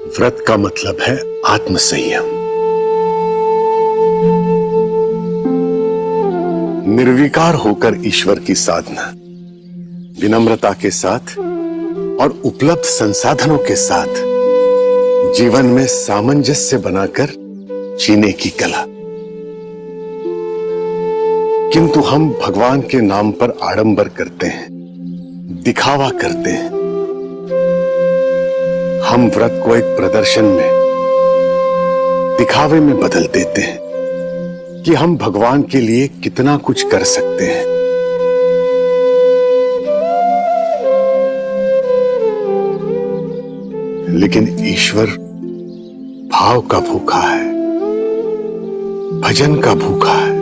व्रत का मतलब है आत्मसंयम। निर्विकार होकर ईश्वर की साधना, विनम्रता के साथ और उपलब्ध संसाधनों के साथ जीवन में सामंजस्य बनाकर जीने की कला। किंतु हम भगवान के नाम पर आडंबर करते हैं, दिखावा करते हैं। हम व्रत को एक प्रदर्शन में, दिखावे में बदल देते हैं कि हम भगवान के लिए कितना कुछ कर सकते हैं। लेकिन ईश्वर भाव का भूखा है, भजन का भूखा है,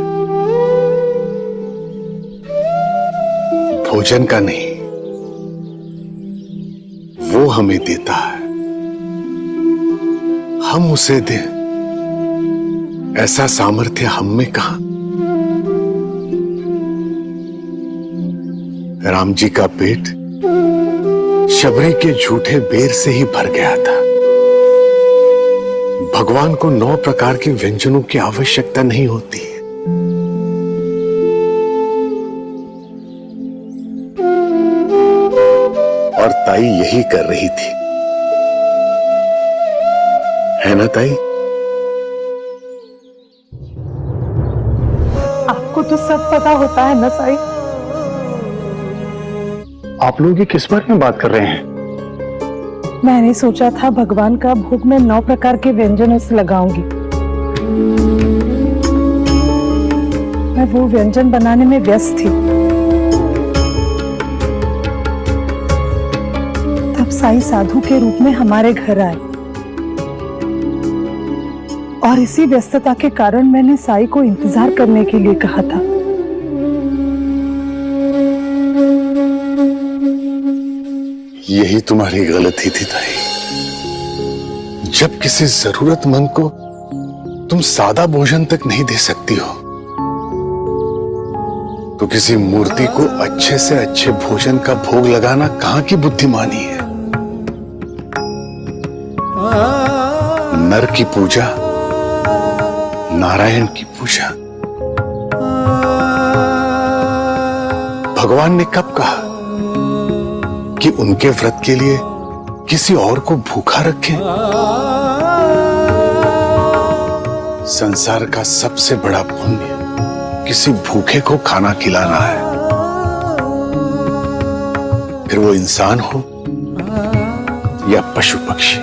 भोजन का नहीं। वो हमें देता है, हम उसे दें, ऐसा सामर्थ्य हम में कहां। राम जी का पेट शबरी के झूठे बेर से ही भर गया था। भगवान को 9 प्रकार के व्यंजनों की आवश्यकता नहीं होती है। और ताई यही कर रही थी, है ना ताई? आपको तो सब पता होता है ना साई। आप लोग ये किस बारे में बात कर रहे हैं? मैंने सोचा था भगवान का भोग में 9 प्रकार के व्यंजनों से लगाऊंगी। मैं वो व्यंजन बनाने में व्यस्त थी। तब साई साधु के रूप में हमारे घर आए और इसी व्यस्तता के कारण मैंने साई को इंतजार करने के लिए कहा था। यही तुम्हारी गलती थी ताई। जब किसी जरूरतमंद को तुम सादा भोजन तक नहीं दे सकती हो, तो किसी मूर्ति को अच्छे से अच्छे भोजन का भोग लगाना कहां की बुद्धिमानी है। नर की पूजा, नारायण की पूजा। भगवान ने कब कहा कि उनके व्रत के लिए किसी और को भूखा रखें? संसार का सबसे बड़ा पुण्य किसी भूखे को खाना खिलाना है, फिर वो इंसान हो या पशु पक्षी।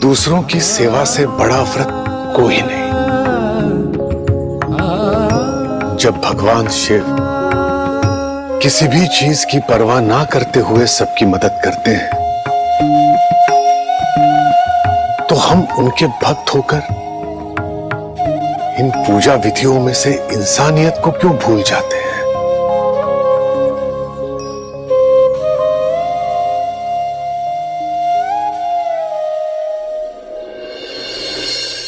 दूसरों की सेवा से बड़ा व्रत कोई नहीं। जब भगवान शिव किसी भी चीज की परवाह ना करते हुए सबकी मदद करते हैं, तो हम उनके भक्त होकर इन पूजा विधियों में से इंसानियत को क्यों भूल जाते हैं?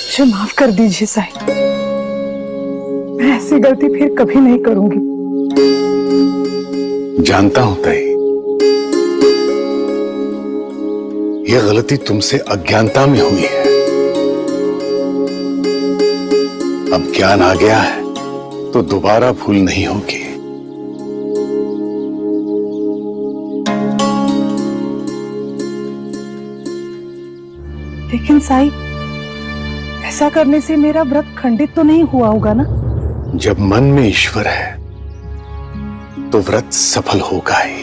मुझे माफ कर दीजिए साईं। मैं ऐसी गलती फिर कभी नहीं करूंगी। जानता हूं ताई, यह गलती तुमसे अज्ञानता में हुई है। अब ज्ञान आ गया है तो दोबारा भूल नहीं होगी। लेकिन साईं, ऐसा करने से मेरा व्रत खंडित तो नहीं हुआ होगा ना? जब मन में ईश्वर है तो व्रत सफल होगा ही।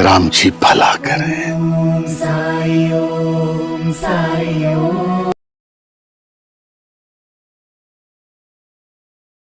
राम जी भला करें। साई ओम साई ओम।